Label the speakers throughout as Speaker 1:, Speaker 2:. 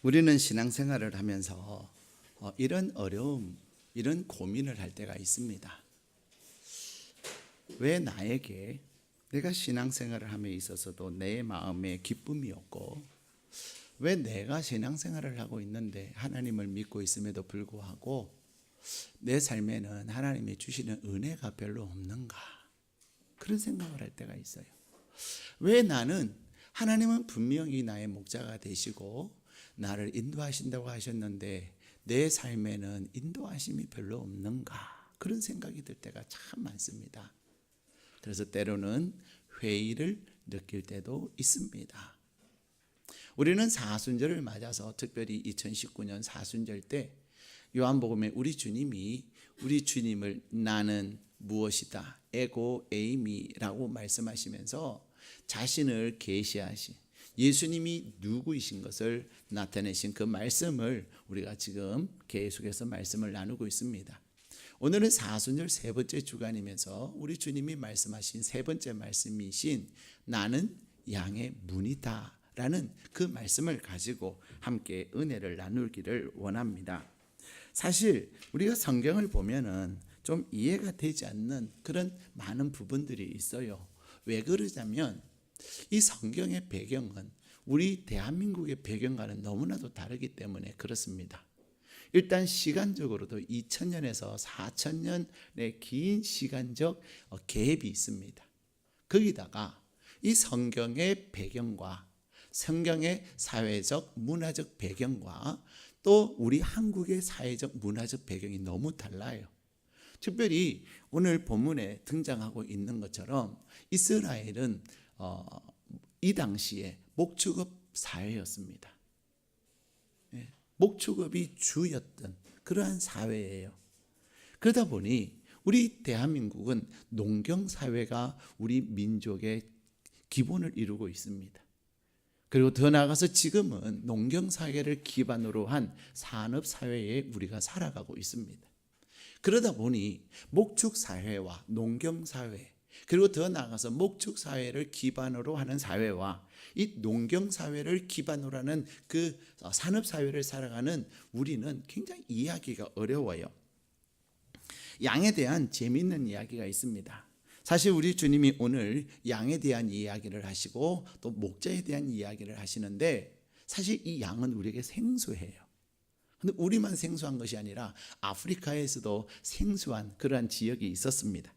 Speaker 1: 우리는 신앙생활을 하면서 이런 어려움, 이런 고민을 할 때가 있습니다. 왜 나에게 내가 신앙생활을 함에 있어서도 내 마음에 기쁨이 없고, 왜 내가 신앙생활을 하고 있는데 하나님을 믿고 있음에도 불구하고 내 삶에는 하나님이 주시는 은혜가 별로 없는가, 그런 생각을 할 때가 있어요. 왜 나는 하나님은 분명히 나의 목자가 되시고 나를 인도하신다고 하셨는데 내 삶에는 인도하심이 별로 없는가, 그런 생각이 들 때가 참 많습니다. 그래서 때로는 회의를 느낄 때도 있습니다. 우리는 사순절을 맞아서 특별히 2019년 사순절 때 요한복음에 우리 주님을 나는 무엇이다, 에고 에이미라고 말씀하시면서 자신을 계시하신 예수님이 누구이신 것을 나타내신 그 말씀을 우리가 지금 계속해서 말씀을 나누고 있습니다. 오늘은 사순절 세 번째 주간이면서 우리 주님이 말씀하신 세 번째 말씀이신 나는 양의 문이다 라는 그 말씀을 가지고 함께 은혜를 나누기를 원합니다. 사실 우리가 성경을 보면은 좀 이해가 되지 않는 그런 많은 부분들이 있어요. 왜 그러냐면 이 성경의 배경은 우리 대한민국의 배경과는 너무나도 다르기 때문에 그렇습니다. 일단 시간적으로도 2000년에서 4000년의 긴 시간적 갭이 있습니다. 거기다가 이 성경의 배경과 성경의 사회적 문화적 배경과 또 우리 한국의 사회적 문화적 배경이 너무 달라요. 특별히 오늘 본문에 등장하고 있는 것처럼 이스라엘은 이 당시에 목축업 사회였습니다. 목축업이 주였던 그러한 사회예요. 그러다 보니 우리 대한민국은 농경사회가 우리 민족의 기본을 이루고 있습니다. 그리고 더 나아가서 지금은 농경사회를 기반으로 한 산업사회에 우리가 살아가고 있습니다. 그러다 보니 목축사회와 농경사회, 그리고 더 나아가서 목축사회를 기반으로 하는 사회와 이 농경사회를 기반으로 하는 그 산업사회를 살아가는 우리는 굉장히 이해하기가 어려워요. 양에 대한 재미있는 이야기가 있습니다. 사실 우리 주님이 오늘 양에 대한 이야기를 하시고 또 목자에 대한 이야기를 하시는데, 사실 이 양은 우리에게 생소해요. 근데 우리만 생소한 것이 아니라 아프리카에서도 생소한 그러한 지역이 있었습니다.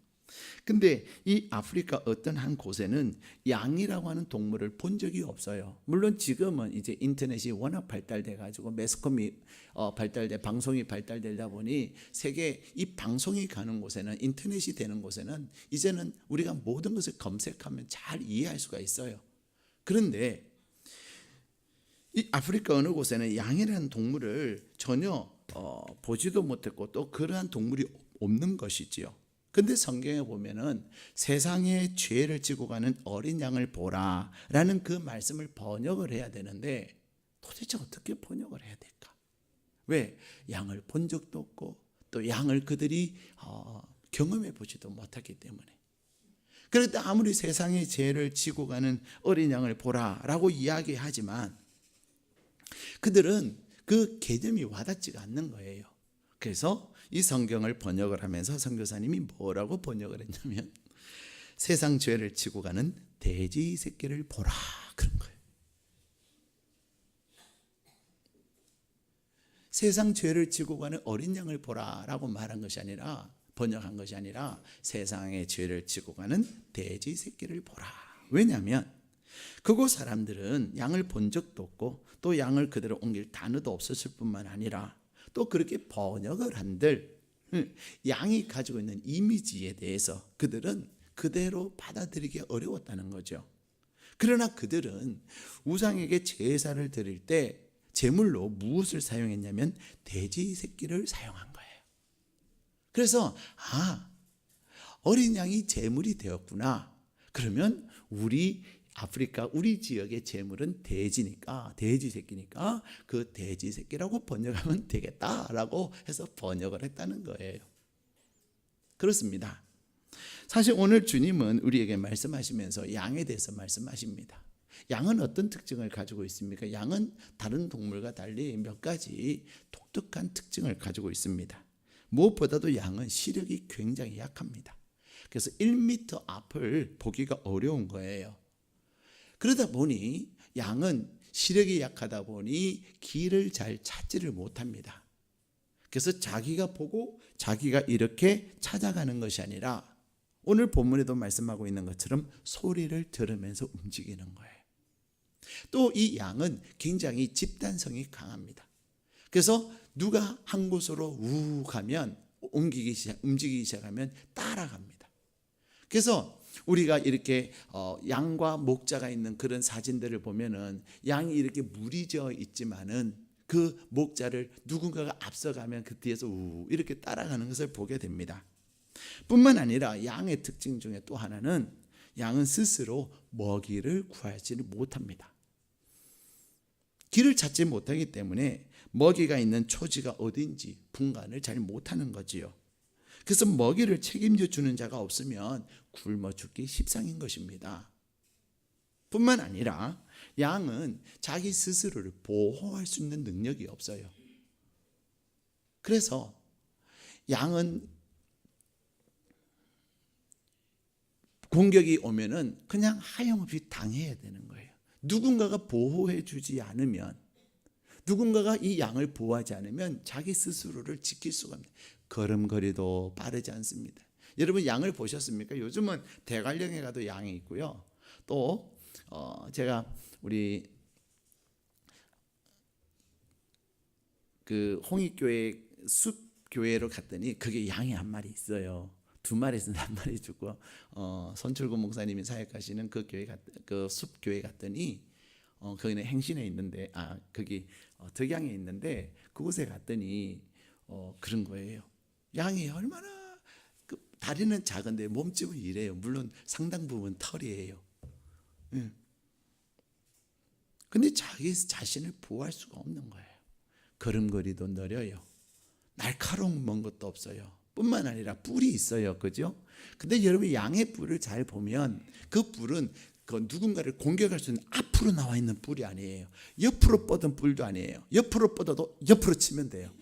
Speaker 1: 근데 이 아프리카 어떤 한 곳에는 양이라고 하는 동물을 본 적이 없어요. 물론 지금은 이제 인터넷이 워낙 발달돼 가지고 매스컴이 발달돼 방송이 발달되다 보니 세계 이 방송이 가는 곳에는, 인터넷이 되는 곳에는 이제는 우리가 모든 것을 검색하면 잘 이해할 수가 있어요. 그런데 이 아프리카 어느 곳에는 양이라는 동물을 전혀 보지도 못했고 또 그러한 동물이 없는 것이지요. 근데 성경에 보면은 세상의 죄를 지고 가는 어린 양을 보라 라는 그 말씀을 번역을 해야 되는데 도대체 어떻게 번역을 해야 될까? 왜? 양을 본 적도 없고 또 양을 그들이 경험해 보지도 못하기 때문에. 그런데 아무리 세상의 죄를 지고 가는 어린 양을 보라 라고 이야기하지만 그들은 그 개념이 와닿지가 않는 거예요. 그래서 이 성경을 번역을 하면서 선교사님이 뭐라고 번역을 했냐면 세상 죄를 지고 가는 돼지 새끼를 보라, 그런 거예요. 세상 죄를 지고 가는 어린 양을 보라 라고 말한 것이 아니라, 번역한 것이 아니라 세상의 죄를 지고 가는 돼지 새끼를 보라. 왜냐하면 그곳 사람들은 양을 본 적도 없고 또 양을 그대로 옮길 단어도 없었을 뿐만 아니라 또 그렇게 번역을 한들 양이 가지고 있는 이미지에 대해서 그들은 그대로 받아들이기 어려웠다는 거죠. 그러나 그들은 우상에게 제사를 드릴 때 제물로 무엇을 사용했냐면 돼지 새끼를 사용한 거예요. 그래서 어린 양이 제물이 되었구나. 그러면 우리 아프리카 우리 지역의 제물은 돼지니까, 돼지 새끼니까 그 돼지 새끼라고 번역하면 되겠다라고 해서 번역을 했다는 거예요. 그렇습니다. 사실 오늘 주님은 우리에게 말씀하시면서 양에 대해서 말씀하십니다. 양은 어떤 특징을 가지고 있습니까? 양은 다른 동물과 달리 몇 가지 독특한 특징을 가지고 있습니다. 무엇보다도 양은 시력이 굉장히 약합니다. 그래서 1m 앞을 보기가 어려운 거예요. 그러다 보니 양은 시력이 약하다 보니 길을 잘 찾지를 못합니다. 그래서 자기가 보고 자기가 이렇게 찾아가는 것이 아니라 오늘 본문에도 말씀하고 있는 것처럼 소리를 들으면서 움직이는 거예요. 또 이 양은 굉장히 집단성이 강합니다. 그래서 누가 한 곳으로 우 가면 움직이기 시작하면 따라갑니다. 그래서 우리가 이렇게 양과 목자가 있는 그런 사진들을 보면은 양이 이렇게 무리져 있지만은 그 목자를 누군가가 앞서가면 그 뒤에서 우 이렇게 따라가는 것을 보게 됩니다. 뿐만 아니라 양의 특징 중에 또 하나는 양은 스스로 먹이를 구하지를 못합니다. 길을 찾지 못하기 때문에 먹이가 있는 초지가 어딘지 분간을 잘 못하는 거지요. 그래서 먹이를 책임져 주는 자가 없으면 굶어 죽기 십상인 것입니다. 뿐만 아니라 양은 자기 스스로를 보호할 수 있는 능력이 없어요. 그래서 양은 공격이 오면은 그냥 하염없이 당해야 되는 거예요. 누군가가 보호해 주지 않으면, 누군가가 이 양을 보호하지 않으면 자기 스스로를 지킬 수가 없습니다. 걸음걸이도 빠르지 않습니다. 여러분 양을 보셨습니까? 요즘은 대관령에 가도 양이 있고요. 또 제가 우리 그 홍익교회 숲교회로 갔더니 거기에 양이 한 마리 있어요. 2마리에서 1마리 죽고 손철구 목사님이 사역하시는 그 교회 그 숲교회 갔더니 거기는 행신에 있는데 거기 덕양에 있는데 그곳에 갔더니 그런 거예요. 양이 얼마나 다리는 작은데 몸집은 이래요. 물론 상당 부분 털이에요. 근데 자기 자신을 보호할 수가 없는 거예요. 걸음걸이도 느려요. 날카로운 먼 것도 없어요. 뿐만 아니라 뿔이 있어요. 그죠? 근데 여러분 양의 뿔을 잘 보면 그 뿔은 그 누군가를 공격할 수 있는 앞으로 나와 있는 뿔이 아니에요. 옆으로 뻗은 뿔도 아니에요. 옆으로 뻗어도 옆으로 치면 돼요.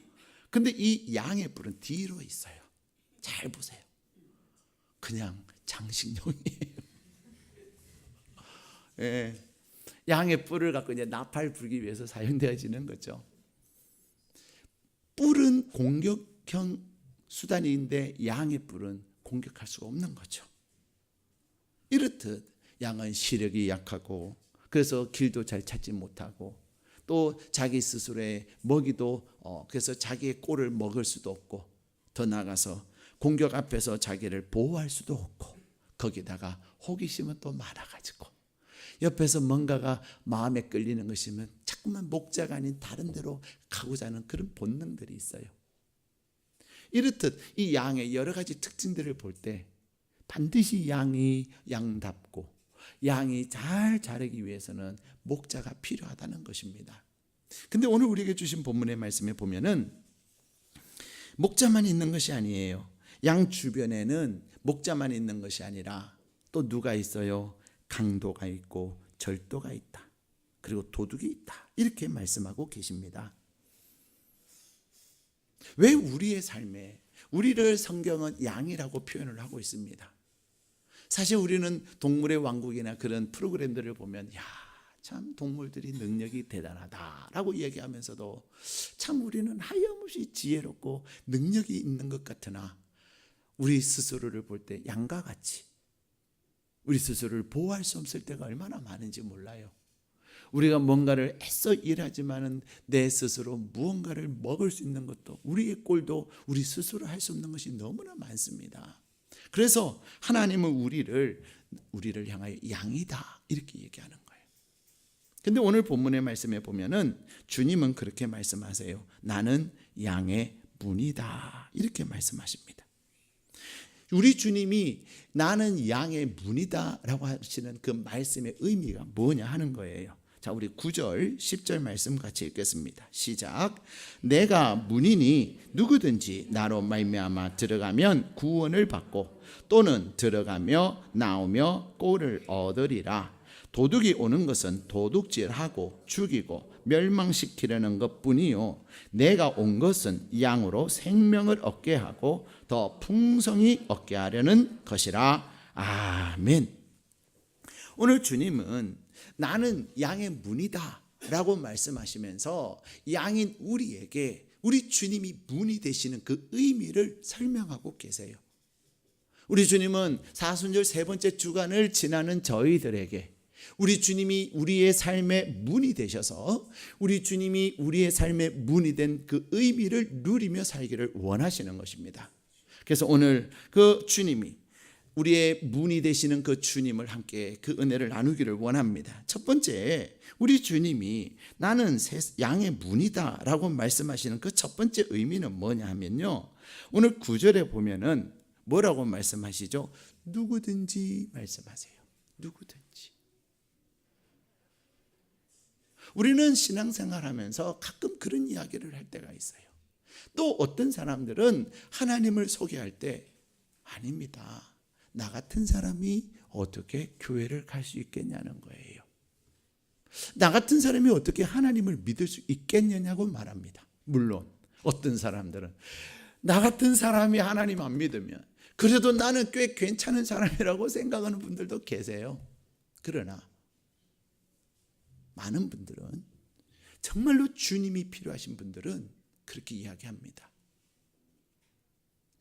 Speaker 1: 근데 이 양의 뿔은 뒤로 있어요. 잘 보세요. 그냥 장식용이에요. 예. 양의 뿔을 갖고 이제 나팔 불기 위해서 사용되어지는 거죠. 뿔은 공격형 수단인데 양의 뿔은 공격할 수가 없는 거죠. 이렇듯 양은 시력이 약하고 그래서 길도 잘 찾지 못하고 또 자기 스스로의 먹이도 그래서 자기의 꼴을 먹을 수도 없고 더 나아가서 공격 앞에서 자기를 보호할 수도 없고 거기다가 호기심은 또 많아가지고 옆에서 뭔가가 마음에 끌리는 것이면 자꾸만 목자가 아닌 다른 데로 가고자 하는 그런 본능들이 있어요. 이렇듯 이 양의 여러 가지 특징들을 볼 때 반드시 양이 양답고 양이 잘 자라기 위해서는 목자가 필요하다는 것입니다. 근데 오늘 우리에게 주신 본문의 말씀에 보면은 목자만 있는 것이 아니에요. 양 주변에는 목자만 있는 것이 아니라 또 누가 있어요? 강도가 있고 절도가 있다. 그리고 도둑이 있다. 이렇게 말씀하고 계십니다. 왜 우리의 삶에 우리를 성경은 양이라고 표현을 하고 있습니다. 사실 우리는 동물의 왕국이나 그런 프로그램들을 보면 참 동물들이 능력이 대단하다라고 얘기하면서도 참 우리는 하염없이 지혜롭고 능력이 있는 것 같으나 우리 스스로를 볼 때 양과 같이 우리 스스로를 보호할 수 없을 때가 얼마나 많은지 몰라요. 우리가 뭔가를 애써 일하지만은 내 스스로 무언가를 먹을 수 있는 것도 우리의 꼴도 우리 스스로 할 수 없는 것이 너무나 많습니다. 그래서 하나님은 우리를 향하여 양이다 이렇게 얘기하는 거예요. 근데 오늘 본문의 말씀에 보면은 주님은 그렇게 말씀하세요. 나는 양의 문이다 이렇게 말씀하십니다. 우리 주님이 나는 양의 문이다 라고 하시는 그 말씀의 의미가 뭐냐 하는 거예요. 자, 우리 9절 10절 말씀 같이 읽겠습니다. 시작. 내가 문이니 누구든지 나로 말미암아 들어가면 구원을 받고 또는 들어가며 나오며 꼴을 얻으리라. 도둑이 오는 것은 도둑질하고 죽이고 멸망시키려는 것뿐이요 내가 온 것은 양으로 생명을 얻게 하고 더 풍성히 얻게 하려는 것이라. 아멘. 오늘 주님은 나는 양의 문이다 라고 말씀하시면서 양인 우리에게 우리 주님이 문이 되시는 그 의미를 설명하고 계세요. 우리 주님은 사순절 세 번째 주간을 지나는 저희들에게 우리 주님이 우리의 삶의 문이 되셔서 우리 주님이 우리의 삶의 문이 된 그 의미를 누리며 살기를 원하시는 것입니다. 그래서 오늘 그 주님이 우리의 문이 되시는 그 주님을 함께 그 은혜를 나누기를 원합니다. 첫 번째, 우리 주님이 나는 양의 문이다 라고 말씀하시는 그 첫 번째 의미는 뭐냐 하면요, 오늘 9절에 보면은 뭐라고 말씀하시죠? 누구든지 말씀하세요. 누구든지. 우리는 신앙생활 하면서 가끔 그런 이야기를 할 때가 있어요. 또 어떤 사람들은 하나님을 소개할 때 아닙니다. 나 같은 사람이 어떻게 교회를 갈 수 있겠냐는 거예요. 나 같은 사람이 어떻게 하나님을 믿을 수 있겠느냐고 말합니다. 물론 어떤 사람들은 나 같은 사람이 하나님 안 믿으면 그래도 나는 꽤 괜찮은 사람이라고 생각하는 분들도 계세요. 그러나 많은 분들은, 정말로 주님이 필요하신 분들은 그렇게 이야기합니다.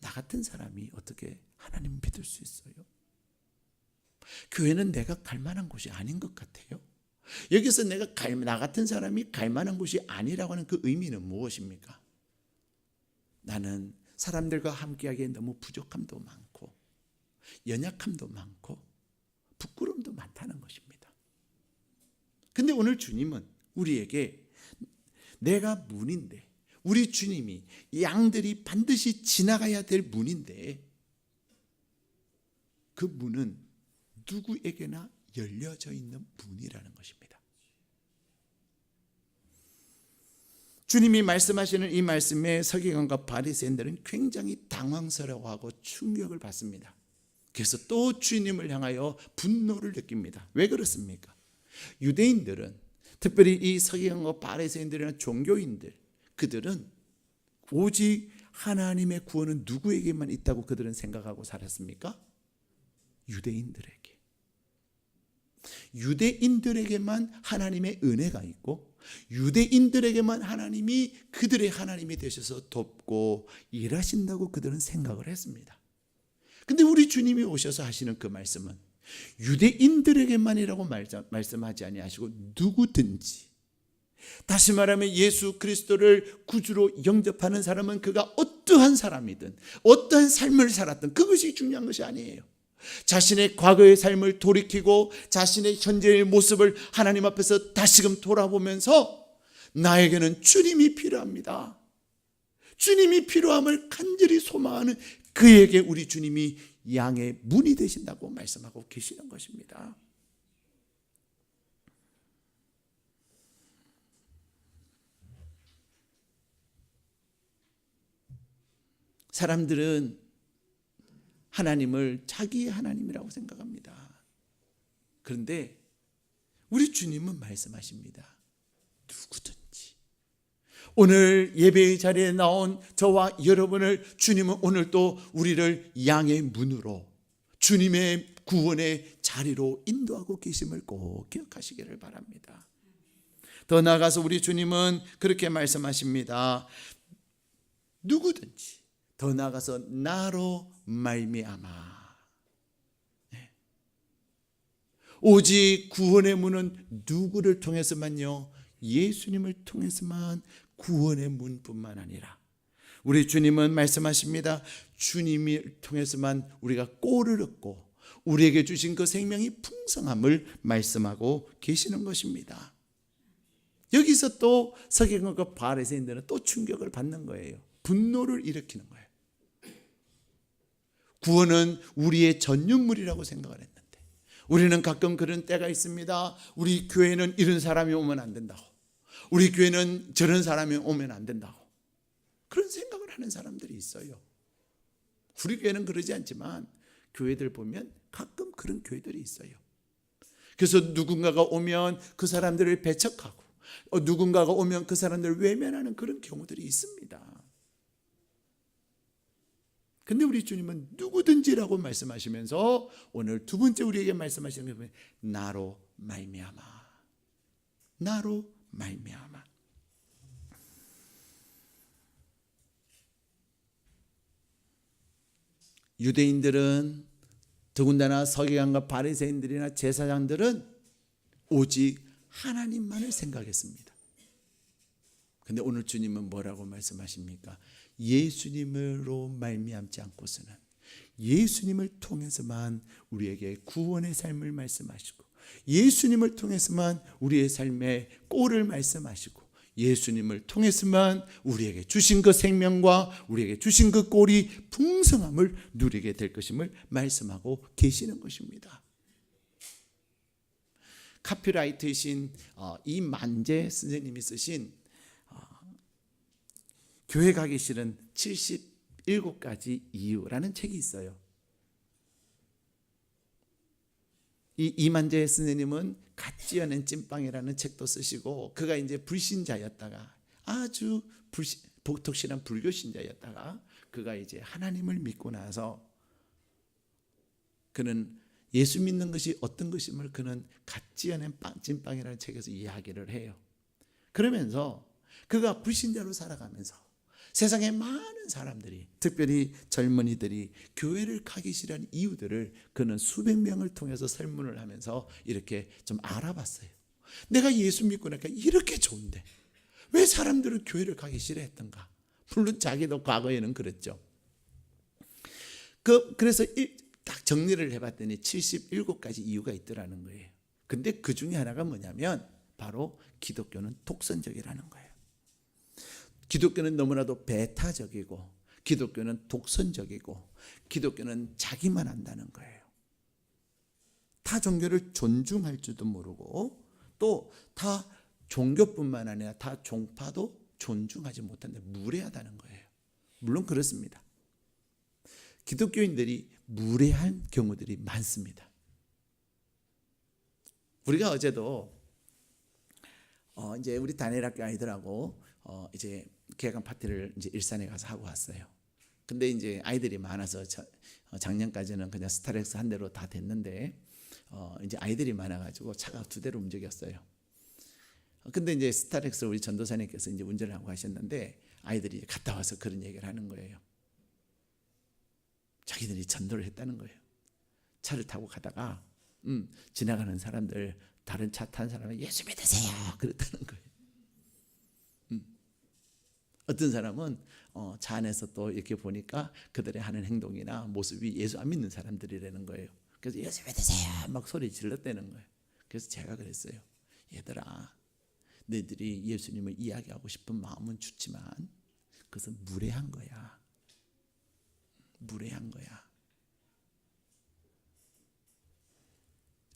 Speaker 1: 나 같은 사람이 어떻게 하나님 믿을 수 있어요? 교회는 내가 갈 만한 곳이 아닌 것 같아요. 여기서 나 같은 사람이 갈 만한 곳이 아니라고 하는 그 의미는 무엇입니까? 나는 사람들과 함께하기에 너무 부족함도 많고 연약함도 많고 부끄러움도 많다는 것입니다. 근데 오늘 주님은 우리에게 내가 문인데, 우리 주님이 양들이 반드시 지나가야 될 문인데 그 문은 누구에게나 열려져 있는 문이라는 것입니다. 주님이 말씀하시는 이 말씀에 서기관과 바리새인들은 굉장히 당황스러워하고 충격을 받습니다. 그래서 또 주님을 향하여 분노를 느낍니다. 왜 그렇습니까? 유대인들은, 특별히 이 서기관과 바리새인들이나 종교인들, 그들은 오직 하나님의 구원은 누구에게만 있다고 그들은 생각하고 살았습니까? 유대인들에게. 유대인들에게만 하나님의 은혜가 있고 유대인들에게만 하나님이 그들의 하나님이 되셔서 돕고 일하신다고 그들은 생각을 했습니다. 근데 우리 주님이 오셔서 하시는 그 말씀은 유대인들에게만이라고 말씀하지 아니하시고 누구든지, 다시 말하면 예수 그리스도를 구주로 영접하는 사람은 그가 어떠한 사람이든 어떠한 삶을 살았든 그것이 중요한 것이 아니에요. 자신의 과거의 삶을 돌이키고 자신의 현재의 모습을 하나님 앞에서 다시금 돌아보면서 나에게는 주님이 필요합니다, 주님이 필요함을 간절히 소망하는 그에게 우리 주님이 양의 문이 되신다고 말씀하고 계시는 것입니다. 사람들은 하나님을 자기의 하나님이라고 생각합니다. 그런데 우리 주님은 말씀하십니다. 누구든지. 오늘 예배의 자리에 나온 저와 여러분을 주님은 오늘 또 우리를 양의 문으로, 주님의 구원의 자리로 인도하고 계심을 꼭 기억하시기를 바랍니다. 더 나아가서 우리 주님은 그렇게 말씀하십니다. 누구든지, 더 나아가서 나로 말미암아. 오직 구원의 문은 누구를 통해서만요? 예수님을 통해서만 구원의 문뿐만 아니라 우리 주님은 말씀하십니다. 주님을 통해서만 우리가 꼴을 얻고 우리에게 주신 그 생명이 풍성함을 말씀하고 계시는 것입니다. 여기서 또 서기관과 바리새인들은 또 충격을 받는 거예요. 분노를 일으키는 거예요. 구원은 우리의 전유물이라고 생각을 했는데 우리는 가끔 그런 때가 있습니다. 우리 교회는 이런 사람이 오면 안 된다고, 우리 교회는 저런 사람이 오면 안 된다고 그런 생각을 하는 사람들이 있어요. 우리 교회는 그러지 않지만 교회들 보면 가끔 그런 교회들이 있어요. 그래서 누군가가 오면 그 사람들을 배척하고 누군가가 오면 그 사람들을 외면하는 그런 경우들이 있습니다. 근데 우리 주님은 누구든지라고 말씀하시면서 오늘 두 번째 우리에게 말씀하시는 게 뭐예요? 나로 말미암아. 나로 말미암아. 유대인들은 더군다나 서기관과 바리새인들이나 제사장들은 오직 하나님만을 생각했습니다. 근데 오늘 주님은 뭐라고 말씀하십니까? 예수님으로 말미암지 않고서는, 예수님을 통해서만 우리에게 구원의 삶을 말씀하시고, 예수님을 통해서만 우리의 삶의 꼴을 말씀하시고, 예수님을 통해서만 우리에게 주신 그 생명과 우리에게 주신 그 꼴이 풍성함을 누리게 될 것임을 말씀하고 계시는 것입니다. 카피라이트이신 이만재 선생님이 쓰신 교회 가기 싫은 77가지 이유라는 책이 있어요. 이 이만재 선생님은 갓 지어낸 찐빵이라는 책도 쓰시고, 그가 이제 불신자였다가 아주 독특실한 불교 신자였다가 그가 이제 하나님을 믿고 나서 그는 예수 믿는 것이 어떤 것임을 그는 갓 지어낸 찐빵이라는 책에서 이야기를 해요. 그러면서 그가 불신자로 살아가면서 세상에 많은 사람들이, 특별히 젊은이들이 교회를 가기 싫어하는 이유들을 그는 수백 명을 통해서 설문을 하면서 이렇게 좀 알아봤어요. 내가 예수 믿고 나니까 이렇게 좋은데 왜 사람들은 교회를 가기 싫어했던가? 물론 자기도 과거에는 그랬죠. 그래서 딱 정리를 해봤더니 77가지 이유가 있더라는 거예요. 근데 그 중에 하나가 뭐냐면 바로 기독교는 독선적이라는 거예요. 기독교는 너무나도 배타적이고, 기독교는 독선적이고, 기독교는 자기만 한다는 거예요. 타 종교를 존중할 줄도 모르고, 또 타 종교뿐만 아니라 타 종파도 존중하지 못하는데 무례하다는 거예요. 물론 그렇습니다. 기독교인들이 무례한 경우들이 많습니다. 우리가 어제도 이제 우리 단일학교 아이들하고 이제 개강 파티를 이제 일산에 가서 하고 왔어요. 근데 이제 아이들이 많아서 작년까지는 그냥 스타렉스 한 대로 다 됐는데 이제 아이들이 많아가지고 차가 두 대로 움직였어요. 근데 이제 스타렉스 우리 전도사님께서 이제 운전을 하고 가셨는데 아이들이 갔다 와서 그런 얘기를 하는 거예요. 자기들이 전도를 했다는 거예요. 차를 타고 가다가 지나가는 사람들, 다른 차 탄 사람은 예수 믿으세요 그랬다는 거예요. 어떤 사람은 차 안에서 또 이렇게 보니까 그들의 하는 행동이나 모습이 예수 안 믿는 사람들이라는 거예요. 그래서 예수 믿으세요 막 소리 질렀다는 거예요. 그래서 제가 그랬어요. 얘들아, 너희들이 예수님을 이야기하고 싶은 마음은 좋지만 그것은 무례한 거야. 무례한 거야.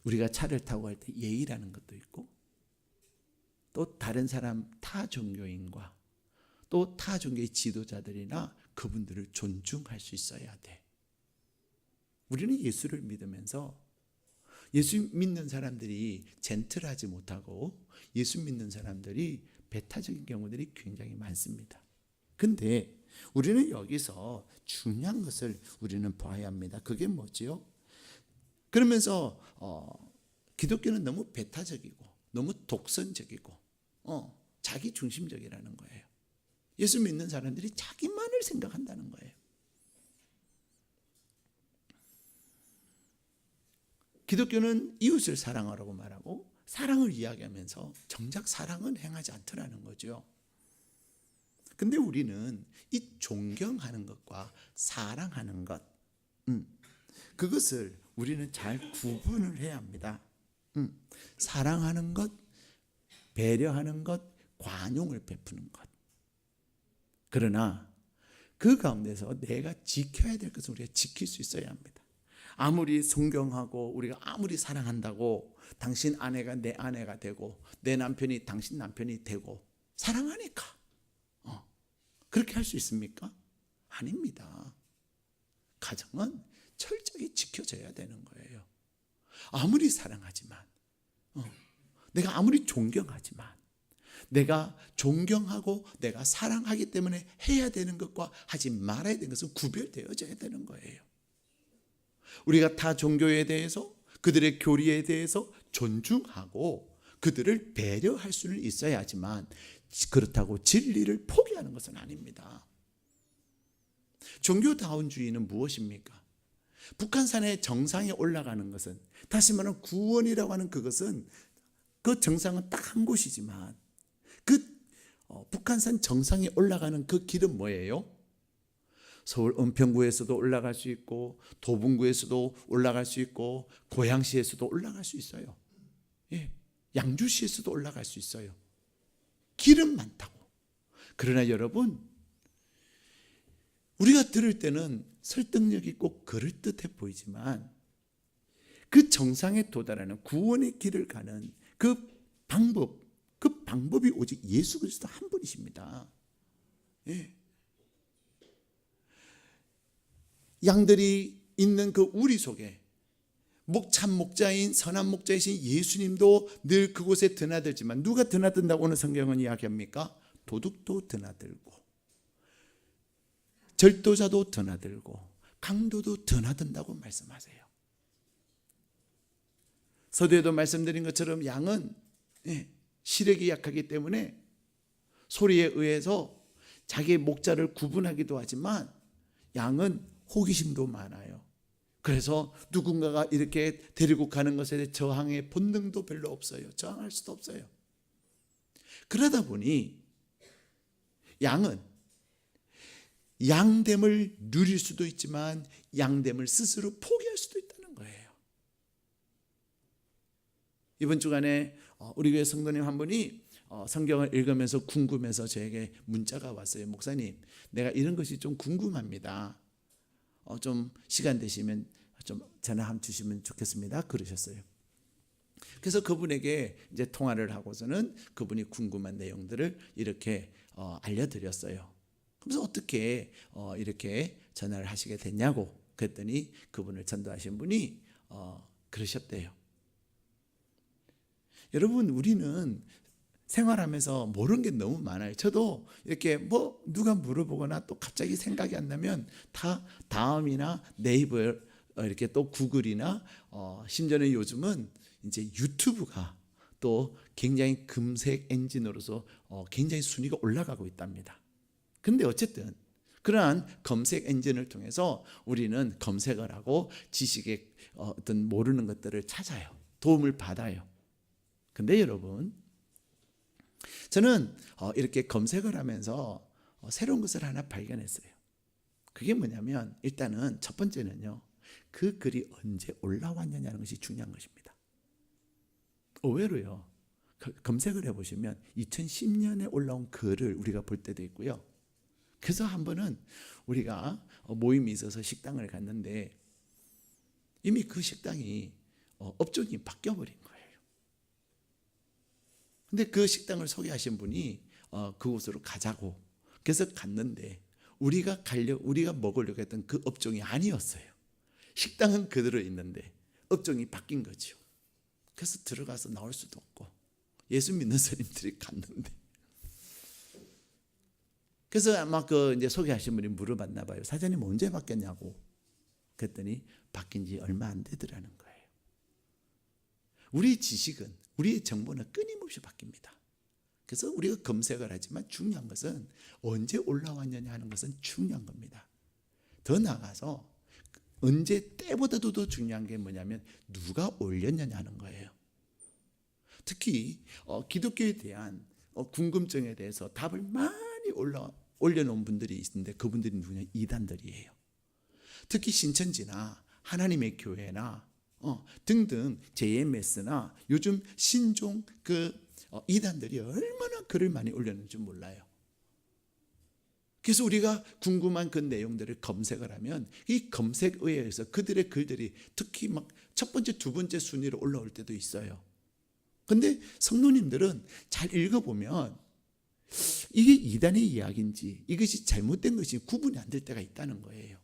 Speaker 1: 우리가 차를 타고 갈 때 예의라는 것도 있고, 또 다른 사람, 타 종교인과 또 타 종교의 지도자들이나 그분들을 존중할 수 있어야 돼. 우리는 예수를 믿으면서 예수 믿는 사람들이 젠틀하지 못하고 예수 믿는 사람들이 배타적인 경우들이 굉장히 많습니다. 근데 우리는 여기서 중요한 것을 우리는 봐야 합니다. 그게 뭐지요? 그러면서 기독교는 너무 배타적이고 너무 독선적이고 자기 중심적이라는 거예요. 예수 믿는 사람들이 자기만을 생각한다는 거예요. 기독교는 이웃을 사랑하라고 말하고 사랑을 이야기하면서 정작 사랑은 행하지 않더라는 거죠. 근데 우리는 이 존경하는 것과 사랑하는 것, 그것을 우리는 잘 구분을 해야 합니다. 사랑하는 것, 배려하는 것, 관용을 베푸는 것. 그러나 그 가운데서 내가 지켜야 될 것은 우리가 지킬 수 있어야 합니다. 아무리 존경하고 우리가 아무리 사랑한다고 당신 아내가 내 아내가 되고 내 남편이 당신 남편이 되고 사랑하니까 그렇게 할 수 있습니까? 아닙니다. 가정은 철저히 지켜져야 되는 거예요. 아무리 사랑하지만 내가 아무리 존경하지만 내가 존경하고 내가 사랑하기 때문에 해야 되는 것과 하지 말아야 되는 것은 구별되어져야 되는 거예요. 우리가 타 종교에 대해서 그들의 교리에 대해서 존중하고 그들을 배려할 수는 있어야 하지만 그렇다고 진리를 포기하는 것은 아닙니다. 종교다운주의는 무엇입니까? 북한산의 정상에 올라가는 것은, 다시 말하면 구원이라고 하는 그것은, 그 정상은 딱 한 곳이지만 북한산 정상에 올라가는 그 길은 뭐예요? 서울 은평구에서도 올라갈 수 있고 도봉구에서도 올라갈 수 있고 고양시에서도 올라갈 수 있어요. 예, 양주시에서도 올라갈 수 있어요. 길은 많다고. 그러나 여러분, 우리가 들을 때는 설득력 있고 그럴듯해 보이지만 그 정상에 도달하는 구원의 길을 가는 그 방법이 오직 예수 그리스도 한 분이십니다. 예. 양들이 있는 그 우리 속에 참 목자인 선한 목자이신 예수님도 늘 그곳에 드나들지만, 누가 드나든다고 오늘 성경은 이야기합니까? 도둑도 드나들고 절도자도 드나들고 강도도 드나든다고 말씀하세요. 서두에도 말씀드린 것처럼 양은 시력이 약하기 때문에 소리에 의해서 자기의 목자를 구분하기도 하지만 양은 호기심도 많아요. 그래서 누군가가 이렇게 데리고 가는 것에 대해 저항의 본능도 별로 없어요. 저항할 수도 없어요. 그러다 보니 양은 양됨을 누릴 수도 있지만 양됨을 스스로 포기할 수도 있다는 거예요. 이번 주간에 우리 교회 성도님 한 분이 성경을 읽으면서 궁금해서 저에게 문자가 왔어요. 목사님, 내가 이런 것이 좀 궁금합니다. 좀 시간 되시면 좀 전화 한번 주시면 좋겠습니다. 그러셨어요. 그래서 그분에게 이제 통화를 하고서는 그분이 궁금한 내용들을 이렇게 알려드렸어요. 그래서 어떻게 이렇게 전화를 하시게 됐냐고 그랬더니 그분을 전도하신 분이 그러셨대요. 여러분, 우리는 생활하면서 모르는 게 너무 많아요. 저도 이렇게 누가 물어보거나 또 갑자기 생각이 안 나면 다 다음이나 네이버 이렇게 또 구글이나 심지어는 요즘은 이제 유튜브가 또 굉장히 검색 엔진으로서 굉장히 순위가 올라가고 있답니다. 근데 어쨌든 그러한 검색 엔진을 통해서 우리는 검색을 하고 지식의 어떤 모르는 것들을 찾아요. 도움을 받아요. 근데 여러분, 저는 이렇게 검색을 하면서 새로운 것을 하나 발견했어요. 그게 뭐냐면, 일단은 첫 번째는요, 그 글이 언제 올라왔느냐는 것이 중요한 것입니다. 의외로요, 검색을 해보시면 2010년에 올라온 글을 우리가 볼 때도 있고요. 그래서 한 번은 우리가 모임이 있어서 식당을 갔는데 이미 그 식당이 업종이 바뀌어버린 거예요. 근데 그 식당을 소개하신 분이 그곳으로 가자고, 그래서 갔는데 우리가 먹으려고 했던 그 업종이 아니었어요. 식당은 그대로 있는데 업종이 바뀐 거죠. 그래서 들어가서 나올 수도 없고, 예수 믿는 사람들이 갔는데, 그래서 아마 이제 소개하신 분이 물어봤나 봐요. 사장님 언제 바뀌었냐고. 그랬더니 바뀐 지 얼마 안 되더라는 거예요. 우리 지식은, 우리의 정보는 끊임없이 바뀝니다. 그래서 우리가 검색을 하지만 중요한 것은 언제 올라왔느냐 하는 것은 중요한 겁니다. 더 나아가서 언제 때보다도 더 중요한 게 뭐냐면 누가 올렸느냐 하는 거예요. 특히 기독교에 대한 궁금증에 대해서 답을 많이 올려놓은 분들이 있는데 그분들이 누구냐? 이단들이에요. 특히 신천지나 하나님의 교회나 등등 JMS나 요즘 신종 이단들이 얼마나 글을 많이 올렸는지 몰라요. 그래서 우리가 궁금한 그 내용들을 검색을 하면 이 검색에 의해서 그들의 글들이 특히 막 첫 번째, 두 번째 순위로 올라올 때도 있어요. 근데 성도님들은 잘 읽어보면 이게 이단의 이야기인지 이것이 잘못된 것이 구분이 안 될 때가 있다는 거예요.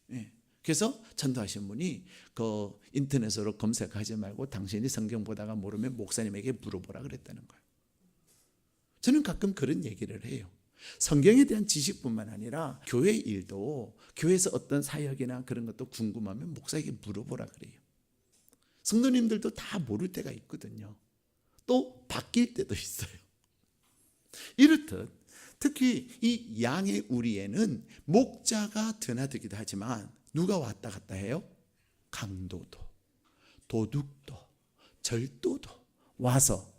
Speaker 1: 네. 그래서 전도하신 분이 그 인터넷으로 검색하지 말고 당신이 성경 보다가 모르면 목사님에게 물어보라 그랬다는 거예요. 저는 가끔 그런 얘기를 해요. 성경에 대한 지식뿐만 아니라 교회 일도, 교회에서 어떤 사역이나 그런 것도 궁금하면 목사에게 물어보라 그래요. 성도님들도 다 모를 때가 있거든요. 또 바뀔 때도 있어요. 이렇듯 특히 이 양의 우리에는 목자가 드나들기도 하지만 누가 왔다 갔다 해요? 강도도, 도둑도, 절도도 와서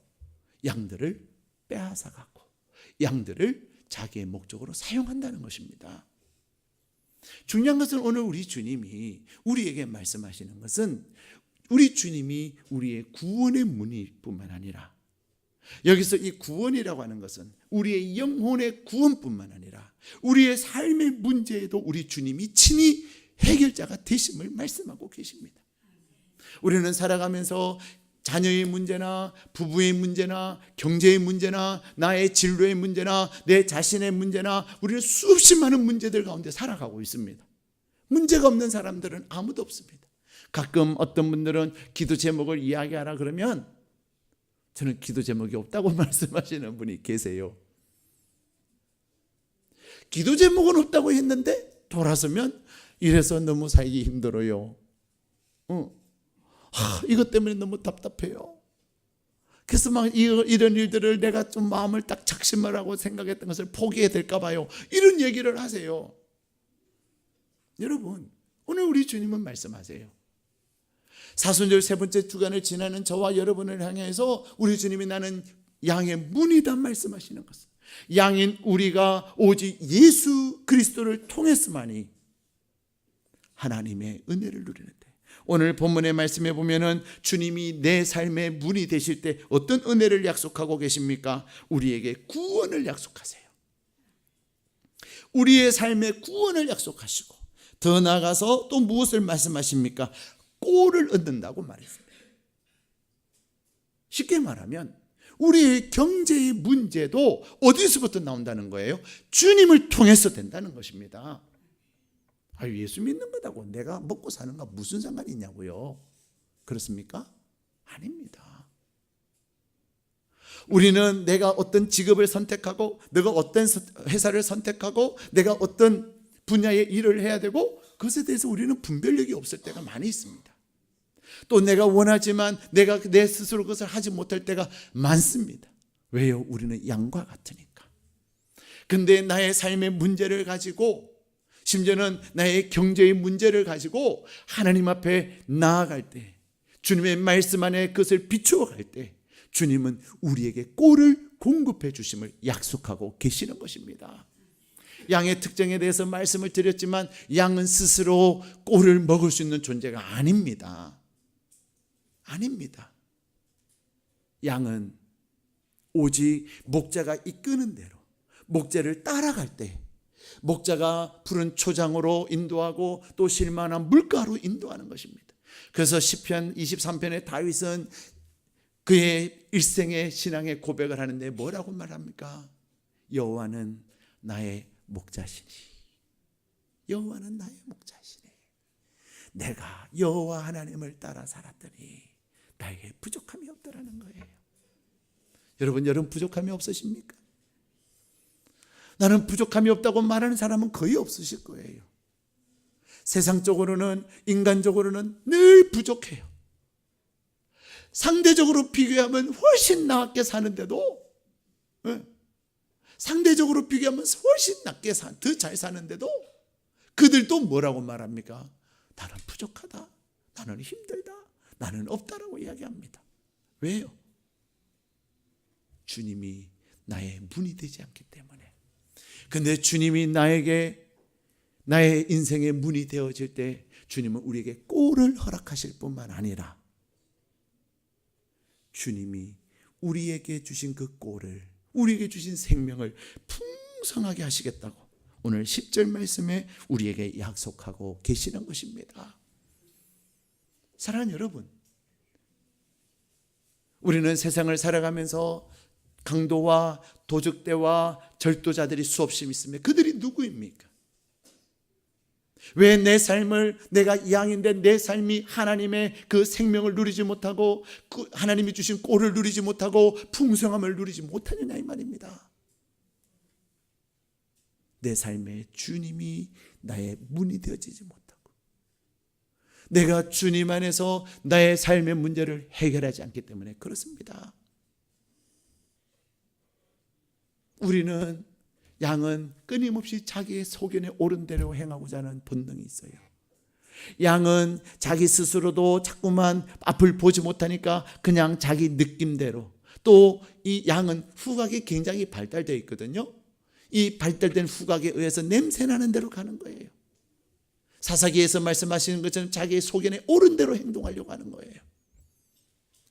Speaker 1: 양들을 빼앗아가고 양들을 자기의 목적으로 사용한다는 것입니다. 중요한 것은 오늘 우리 주님이 우리에게 말씀하시는 것은 우리 주님이 우리의 구원의 문일 뿐만 아니라, 여기서 이 구원이라고 하는 것은 우리의 영혼의 구원뿐만 아니라 우리의 삶의 문제에도 우리 주님이 친히 해결자가 되심을 말씀하고 계십니다. 우리는 살아가면서 자녀의 문제나 부부의 문제나 경제의 문제나 나의 진로의 문제나 내 자신의 문제나 우리는 수없이 많은 문제들 가운데 살아가고 있습니다. 문제가 없는 사람들은 아무도 없습니다. 가끔 어떤 분들은 기도 제목을 이야기하라 그러면 저는 기도 제목이 없다고 말씀하시는 분이 계세요. 기도 제목은 없다고 했는데 돌아서면 이래서 너무 살기 힘들어요. 이것 때문에 너무 답답해요. 그래서 막 이런 일들을 내가 좀 마음을 딱 작심을 하고 생각했던 것을 포기해야 될까 봐요. 이런 얘기를 하세요. 여러분, 오늘 우리 주님은 말씀하세요. 사순절 세 번째 주간을 지나는 저와 여러분을 향해서 우리 주님이 나는 양의 문이다 말씀하시는 것은 양인 우리가 오직 예수 그리스도를 통했으만이 하나님의 은혜를 누리는데, 오늘 본문의 말씀에 보면은 주님이 내 삶의 문이 되실 때 어떤 은혜를 약속하고 계십니까? 우리에게 구원을 약속하세요. 우리의 삶의 구원을 약속하시고 더 나아가서 또 무엇을 말씀하십니까? 꼴을 얻는다고 말했습니다. 쉽게 말하면 우리의 경제의 문제도 어디서부터 나온다는 거예요? 주님을 통해서 된다는 것입니다. 예수 믿는 거다고 내가 먹고 사는 거 무슨 상관이 있냐고요? 그렇습니까? 아닙니다. 우리는 내가 어떤 직업을 선택하고 내가 어떤 회사를 선택하고 내가 어떤 분야의 일을 해야 되고 그것에 대해서 우리는 분별력이 없을 때가 많이 있습니다. 또 내가 원하지만 내가 내 스스로 그것을 하지 못할 때가 많습니다. 왜요? 우리는 양과 같으니까. 근데 나의 삶의 문제를 가지고, 심지어는 나의 경제의 문제를 가지고 하나님 앞에 나아갈 때, 주님의 말씀 안에 그것을 비추어 갈 때 주님은 우리에게 꼴을 공급해 주심을 약속하고 계시는 것입니다. 양의 특징에 대해서 말씀을 드렸지만 양은 스스로 꼴을 먹을 수 있는 존재가 아닙니다. 아닙니다. 양은 오직 목자가 이끄는 대로, 목자를 따라갈 때 목자가 푸른 초장으로 인도하고 또 실만한 물가로 인도하는 것입니다. 그래서 시편 23편의 다윗은 그의 일생의 신앙의 고백을 하는데 뭐라고 말합니까? 여호와는 나의 목자시니, 여호와는 나의 목자시니 내가 여호와 하나님을 따라 살았더니 나에게 부족함이 없더라는 거예요. 여러분 부족함이 없으십니까? 나는 부족함이 없다고 말하는 사람은 거의 없으실 거예요. 세상적으로는, 인간적으로는 늘 부족해요. 상대적으로 비교하면 훨씬 낫게 사는데도, 상대적으로 비교하면 훨씬 낫게 더 잘 사는데도 그들도 뭐라고 말합니까? 나는 부족하다, 나는 힘들다, 나는 없다라고 이야기합니다. 왜요? 주님이 나의 문이 되지 않기 때문에. 근데 주님이 나에게 나의 인생의 문이 되어질 때 주님은 우리에게 꼴을 허락하실 뿐만 아니라 주님이 우리에게 주신 그 꼴을, 우리에게 주신 생명을 풍성하게 하시겠다고 오늘 10절 말씀에 우리에게 약속하고 계시는 것입니다. 사랑하는 여러분, 우리는 세상을 살아가면서 강도와 도적대와 절도자들이 수없이 있습니다. 그들이 누구입니까? 왜 내 삶을, 내가 양인데 내 삶이 하나님의 그 생명을 누리지 못하고 하나님이 주신 꼴을 누리지 못하고 풍성함을 누리지 못하느냐 이 말입니다. 내 삶에 주님이 나의 문이 되어지지 못하고, 내가 주님 안에서 나의 삶의 문제를 해결하지 않기 때문에 그렇습니다. 우리는, 양은 끊임없이 자기의 소견에 옳은 대로 행하고자 하는 본능이 있어요. 양은 자기 스스로도 자꾸만 앞을 보지 못하니까 그냥 자기 느낌대로, 또 이 양은 후각이 굉장히 발달되어 있거든요. 이 발달된 후각에 의해서 냄새나는 대로 가는 거예요. 사사기에서 말씀하시는 것처럼 자기의 소견에 옳은 대로 행동하려고 하는 거예요.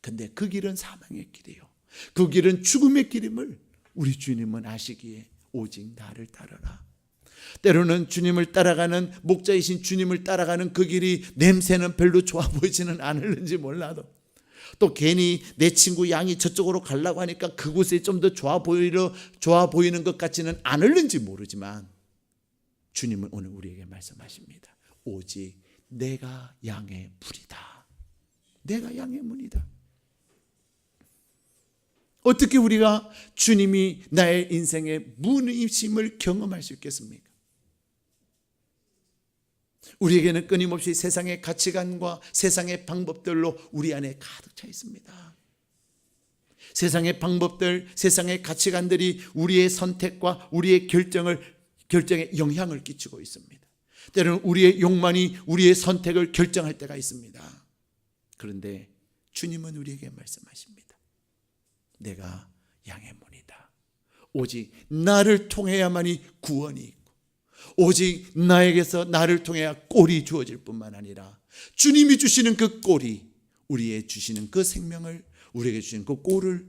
Speaker 1: 근데 그 길은 사망의 길이에요. 그 길은 죽음의 길임을 우리 주님은 아시기에 오직 나를 따르라. 때로는 주님을 따라가는, 목자이신 주님을 따라가는 그 길이 냄새는 별로 좋아 보이지는 않을는지 몰라도, 또 괜히 내 친구 양이 저쪽으로 가려고 하니까 그곳에 좀 더 좋아 보이는 것 같지는 않을는지 모르지만, 주님은 오늘 우리에게 말씀하십니다. 오직 내가 양의 문이다. 내가 양의 문이다. 어떻게 우리가 주님이 나의 인생의 문이심을 경험할 수 있겠습니까? 우리에게는 끊임없이 세상의 가치관과 세상의 방법들로 우리 안에 가득 차 있습니다. 세상의 방법들, 세상의 가치관들이 우리의 선택과 우리의 결정에 영향을 끼치고 있습니다. 때로는 우리의 욕망이 우리의 선택을 결정할 때가 있습니다. 그런데 주님은 우리에게 말씀하십니다. 내가 양의 문이다. 오직 나를 통해야만이 구원이 있고, 오직 나에게서 나를 통해야 꼴이 주어질 뿐만 아니라 주님이 주시는 그 꼴이, 우리의 주시는 그 생명을, 우리에게 주시는 그 꼴을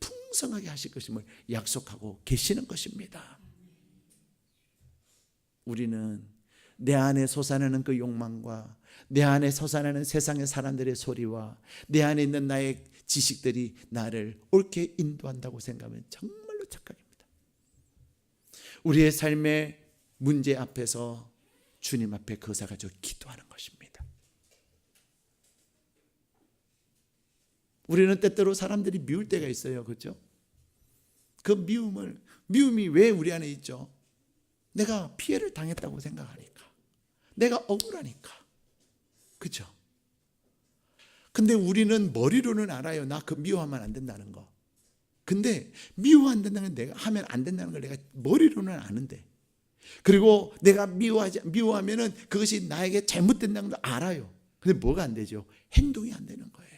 Speaker 1: 풍성하게 하실 것임을 약속하고 계시는 것입니다. 우리는 내 안에 솟아나는 그 욕망과 내 안에 솟아나는 세상의 사람들의 소리와 내 안에 있는 나의 지식들이 나를 옳게 인도한다고 생각하면 정말로 착각입니다. 우리의 삶의 문제 앞에서 주님 앞에 거사가지고 기도하는 것입니다. 우리는 때때로 사람들이 미울 때가 있어요. 그렇죠? 그 미움이 왜 우리 안에 있죠? 내가 피해를 당했다고 생각하니까, 내가 억울하니까. 그렇죠? 근데 우리는 머리로는 알아요. 나 그 미워하면 안 된다는 거. 근데 미워 안 된다는 걸, 내가 하면 안 된다는 걸 내가 머리로는 아는데, 그리고 내가 미워하면은 그것이 나에게 잘못된다는 걸 알아요. 근데 뭐가 안 되죠? 행동이 안 되는 거예요.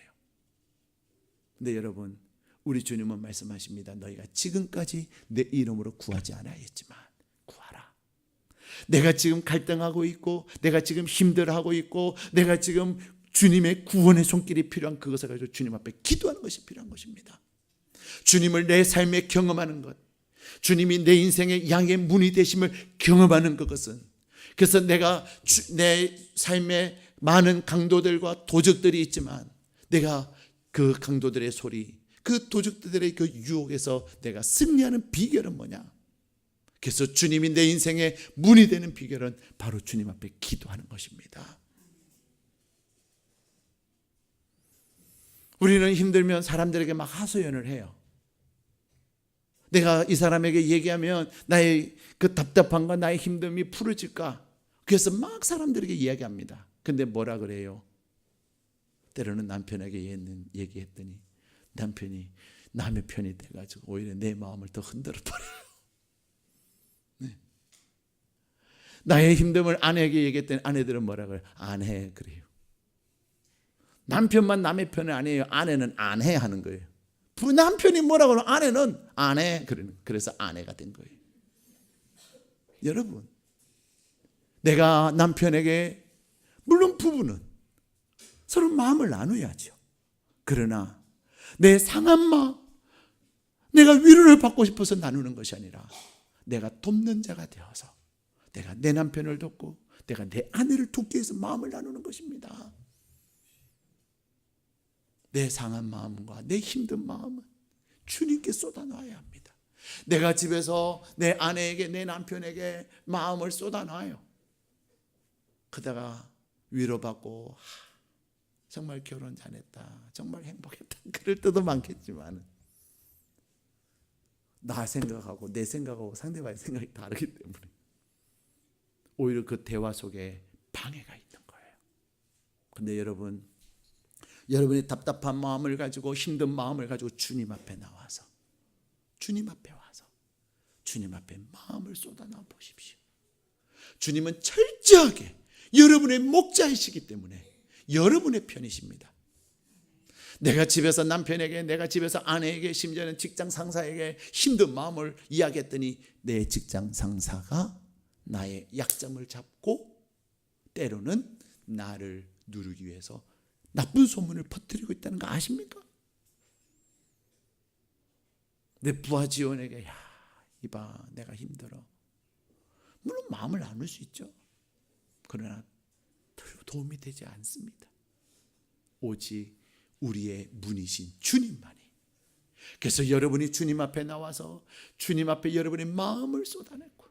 Speaker 1: 근데 여러분, 우리 주님은 말씀하십니다. 너희가 지금까지 내 이름으로 구하지 않았지만 구하라. 내가 지금 갈등하고 있고, 내가 지금 힘들어하고 있고, 내가 지금 주님의 구원의 손길이 필요한 그것을 가지고 주님 앞에 기도하는 것이 필요한 것입니다. 주님을 내 삶에 경험하는 것, 주님이 내 인생의 양의 문이 되심을 경험하는 그것은, 그래서 내가 내 삶에 많은 강도들과 도적들이 있지만 내가 그 강도들의 소리, 그 도적들의 그 유혹에서 내가 승리하는 비결은 뭐냐? 그래서 주님이 내 인생의 문이 되는 비결은 바로 주님 앞에 기도하는 것입니다. 우리는 힘들면 사람들에게 막 하소연을 해요. 내가 이 사람에게 얘기하면 나의 그 답답함과 나의 힘듦이 풀어질까? 그래서 막 사람들에게 이야기합니다. 근데 뭐라 그래요? 때로는 남편에게 얘기했더니 남편이 남의 편이 돼가지고 오히려 내 마음을 더 흔들어 버려요. 네. 나의 힘듦을 아내에게 얘기했더니 아내들은 뭐라 그래요? 안 해 그래요. 남편만 남의 편은 아니에요. 아내는 안 해 하는 거예요. 남편이 뭐라고 하면 아내는 안 해. 그래서 아내가 된 거예요. 여러분, 내가 남편에게, 물론 부부는 서로 마음을 나누어야죠. 그러나 내 상한 마음, 내가 위로를 받고 싶어서 나누는 것이 아니라 내가 돕는 자가 되어서 내가 내 남편을 돕고 내가 내 아내를 돕기 위해서 마음을 나누는 것입니다. 내 상한 마음과 내 힘든 마음은 주님께 쏟아놔야 합니다. 내가 집에서 내 아내에게, 내 남편에게 마음을 쏟아놔요. 그다가 위로받고 정말 결혼 잘했다, 정말 행복했다, 그럴 때도 많겠지만 나 생각하고 내 생각하고 상대방의 생각이 다르기 때문에 오히려 그 대화 속에 방해가 있는 거예요. 근데 여러분이 답답한 마음을 가지고 힘든 마음을 가지고 주님 앞에 나와서 주님 앞에 와서 주님 앞에 마음을 쏟아놔 보십시오. 주님은 철저하게 여러분의 목자이시기 때문에 여러분의 편이십니다. 내가 집에서 남편에게, 내가 집에서 아내에게, 심지어는 직장 상사에게 힘든 마음을 이야기했더니 내 직장 상사가 나의 약점을 잡고 때로는 나를 누르기 위해서 나쁜 소문을 퍼뜨리고 있다는 거 아십니까? 내 부하 지원에게 야, 이봐 내가 힘들어. 물론 마음을 나눌 수 있죠. 그러나 도움이 되지 않습니다. 오직 우리의 문이신 주님만이. 그래서 여러분이 주님 앞에 나와서 주님 앞에 여러분의 마음을 쏟아내고,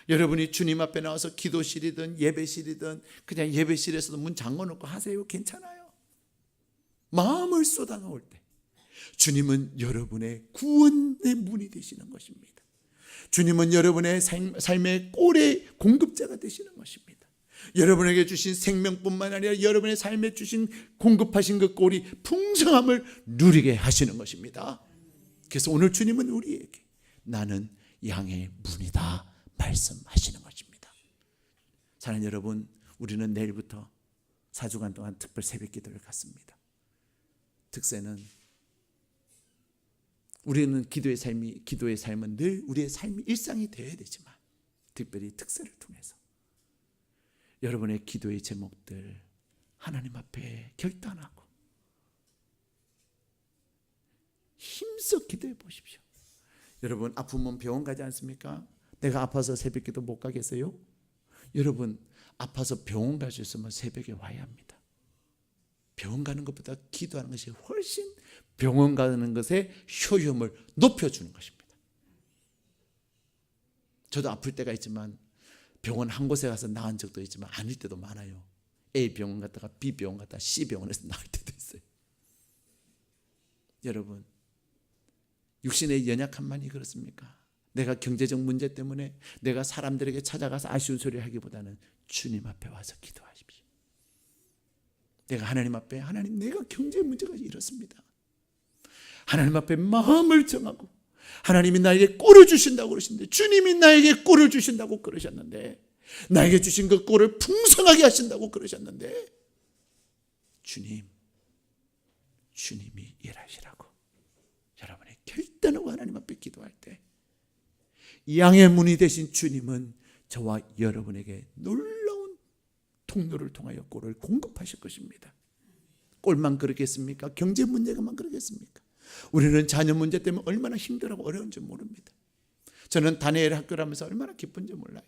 Speaker 1: 여러분이 주님 앞에 나와서 기도실이든 예배실이든 그냥 예배실에서도 문 잠궈놓고 하세요. 괜찮아요. 마음을 쏟아놓을 때 주님은 여러분의 구원의 문이 되시는 것입니다. 주님은 여러분의 삶의 꼴의 공급자가 되시는 것입니다. 여러분에게 주신 생명뿐만 아니라 여러분의 삶에 주신 공급하신 그 꼴이 풍성함을 누리게 하시는 것입니다. 그래서 오늘 주님은 우리에게 나는 양의 문이다 말씀하시는 것입니다. 사랑하는 여러분, 우리는 내일부터 4주간 동안 특별 새벽 기도를 갖습니다. 특세는 우리는 기도의 삶은 늘 우리의 삶이 일상이 되어야 되지만 특별히 특세를 통해서 여러분의 기도의 제목들 하나님 앞에 결단하고 힘써 기도해 보십시오. 여러분 아프면 병원 가지 않습니까? 내가 아파서 새벽기도 못 가겠어요? 여러분 아파서 병원 갈 수 있으면 새벽에 와야 합니다. 병원 가는 것보다 기도하는 것이 훨씬 병원 가는 것의 효용을 높여주는 것입니다. 저도 아플 때가 있지만 병원 한 곳에 가서 나은 적도 있지만 아닐 때도 많아요. A 병원 갔다가 B 병원 갔다가 C 병원에서 나을 때도 있어요. 여러분 육신의 연약함만이 그렇습니까? 내가 경제적 문제 때문에 내가 사람들에게 찾아가서 아쉬운 소리 하기보다는 주님 앞에 와서 기도하십시오. 내가 하나님 앞에 하나님 내가 경제 문제가 이렇습니다. 하나님 앞에 마음을 정하고 하나님이 나에게 꼴을 주신다고 그러시는데 주님이 나에게 꼴을 주신다고 그러셨는데 나에게 주신 그 꼴을 풍성하게 하신다고 그러셨는데 주님이 일하시라고 여러분이 결단하고 하나님 앞에 기도할 때 양의 문이 되신 주님은 저와 여러분에게 놀라운 통로를 통하여 꼴을 공급하실 것입니다. 꼴만 그러겠습니까? 경제 문제가만 그러겠습니까? 우리는 자녀 문제 때문에 얼마나 힘들고 어려운지 모릅니다. 저는 다니엘 학교를 하면서 얼마나 기쁜지 몰라요.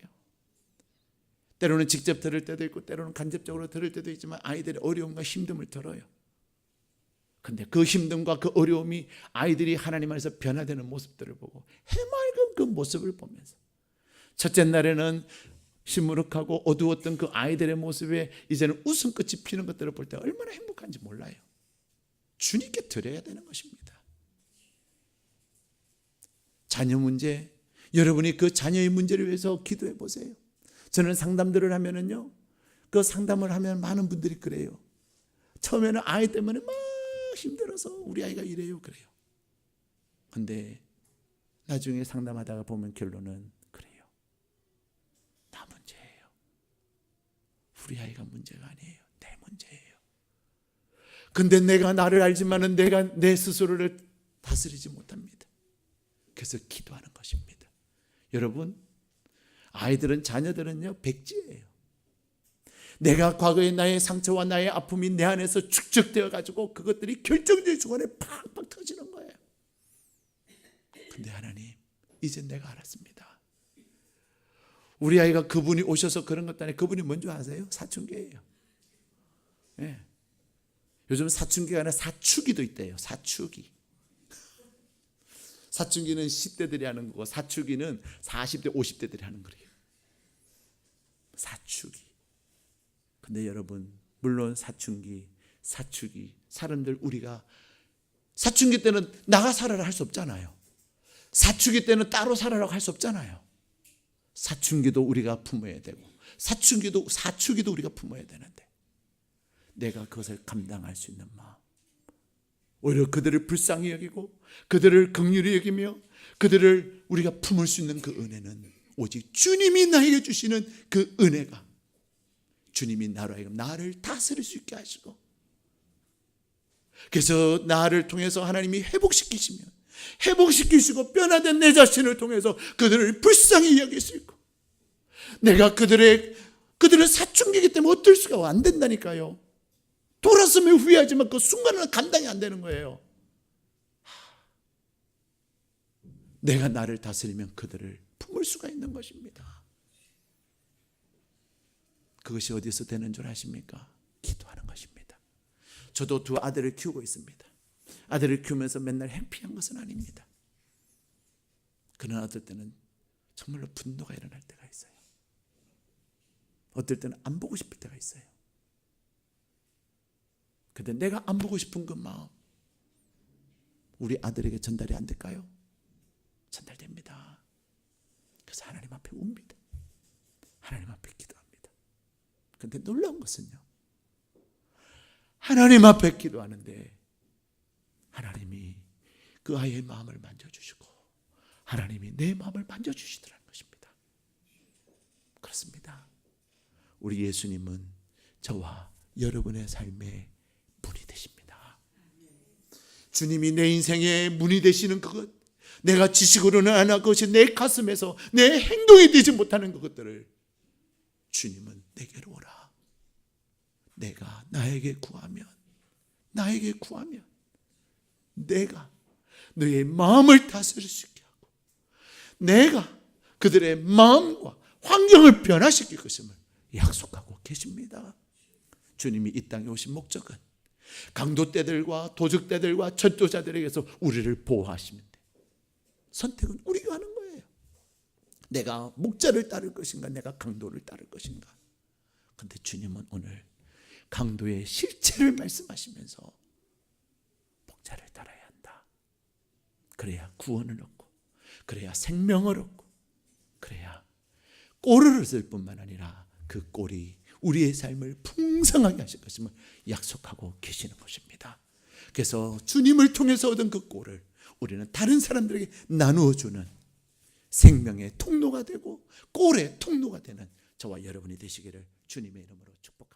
Speaker 1: 때로는 직접 들을 때도 있고 때로는 간접적으로 들을 때도 있지만 아이들의 어려움과 힘듦을 들어요. 근데 그 힘듦과 그 어려움이 아이들이 하나님 안에서 변화되는 모습들을 보고 해맑은 그 모습을 보면서 첫째 날에는 시무룩하고 어두웠던 그 아이들의 모습에 이제는 웃음꽃이 피는 것들을 볼 때 얼마나 행복한지 몰라요. 주님께 드려야 되는 것입니다. 자녀 문제, 여러분이 그 자녀의 문제를 위해서 기도해 보세요. 저는 상담들을 하면은요, 그 상담을 하면 많은 분들이 그래요. 처음에는 아이 때문에 막 힘들어서 우리 아이가 이래요, 그래요. 근데 나중에 상담하다가 보면 결론은 그래요. 나 문제예요. 우리 아이가 문제가 아니에요. 내 문제예요. 근데 내가 나를 알지만은 내가 내 스스로를 다스리지 못합니다. 그래서 기도하는 것입니다. 여러분, 아이들은 자녀들은요 백지예요. 내가 과거의 나의 상처와 나의 아픔이 내 안에서 축적되어 가지고 그것들이 결정적인 순간에 팍팍 터지는 거예요. 근데 하나님, 이제 내가 알았습니다. 우리 아이가 그분이 오셔서 그런 것도 아니에요. 그분이 뭔지 아세요? 사춘기예요. 네. 요즘 사춘기가 아니라 사추기도 있대요. 사추기. 사춘기는 10대들이 하는 거고 사추기는 40대, 50대들이 하는 거예요. 사추기. 근데 여러분, 물론 사춘기, 사춘기, 사람들 우리가 사춘기 때는 나가 살아라 할 수 없잖아요. 사춘기 때는 따로 살아라고 할 수 없잖아요. 사춘기도 우리가 품어야 되고 사춘기도 우리가 품어야 되는데 내가 그것을 감당할 수 있는 마음, 오히려 그들을 불쌍히 여기고 그들을 긍휼히 여기며 그들을 우리가 품을 수 있는 그 은혜는 오직 주님이 나에게 주시는 그 은혜가, 주님이 나로 하여금 나를 다스릴 수 있게 하시고, 그래서 나를 통해서 하나님이 회복시키시고 변화된 내 자신을 통해서 그들을 불쌍히 여길 수 있고, 내가 그들의 사춘기이기 때문에 어떨 수가 안 된다니까요. 돌았으면 후회하지만 그 순간은 감당이 안 되는 거예요. 내가 나를 다스리면 그들을 품을 수가 있는 것입니다. 그것이 어디서 되는 줄 아십니까? 기도하는 것입니다. 저도 두 아들을 키우고 있습니다. 아들을 키우면서 맨날 행피한 것은 아닙니다. 그러나 어떨 때는 정말로 분노가 일어날 때가 있어요. 어떨 때는 안 보고 싶을 때가 있어요. 근데 내가 안 보고 싶은 그 마음 우리 아들에게 전달이 안 될까요? 전달됩니다. 그래서 하나님 앞에 웁니다. 하나님 앞에 기도합니다. 근데 놀라운 것은요, 하나님 앞에 기도하는데 하나님이 그 아이의 마음을 만져주시고 하나님이 내 마음을 만져주시더라는 것입니다. 그렇습니다. 우리 예수님은 저와 여러분의 삶의 문이 되십니다. 주님이 내 인생의 문이 되시는 그것, 내가 지식으로는 안 할 것이 내 가슴에서 내 행동이 되지 못하는 그것들을 주님은 내게로 오라. 내가 나에게 구하면 내가 너의 마음을 다스릴 수 있게 하고 내가 그들의 마음과 환경을 변화시킬 것임을 약속하고 계십니다. 주님이 이 땅에 오신 목적은 강도떼들과 도적떼들과 전도자들에게서 우리를 보호하시면 돼. 선택은 우리가 하는 거예요. 내가 목자를 따를 것인가, 내가 강도를 따를 것인가. 그런데 주님은 오늘 강도의 실체를 말씀하시면서 목자를 따라야 한다. 그래야 구원을 얻고, 그래야 생명을 얻고, 그래야 꼴을 얻을 뿐만 아니라 그 꼴이 우리의 삶을 풍성하게 하실 것임을 약속하고 계시는 것입니다. 그래서 주님을 통해서 얻은 그 꼴을 우리는 다른 사람들에게 나누어주는 생명의 통로가 되고 꼴의 통로가 되는 저와 여러분이 되시기를 주님의 이름으로 축복합니다.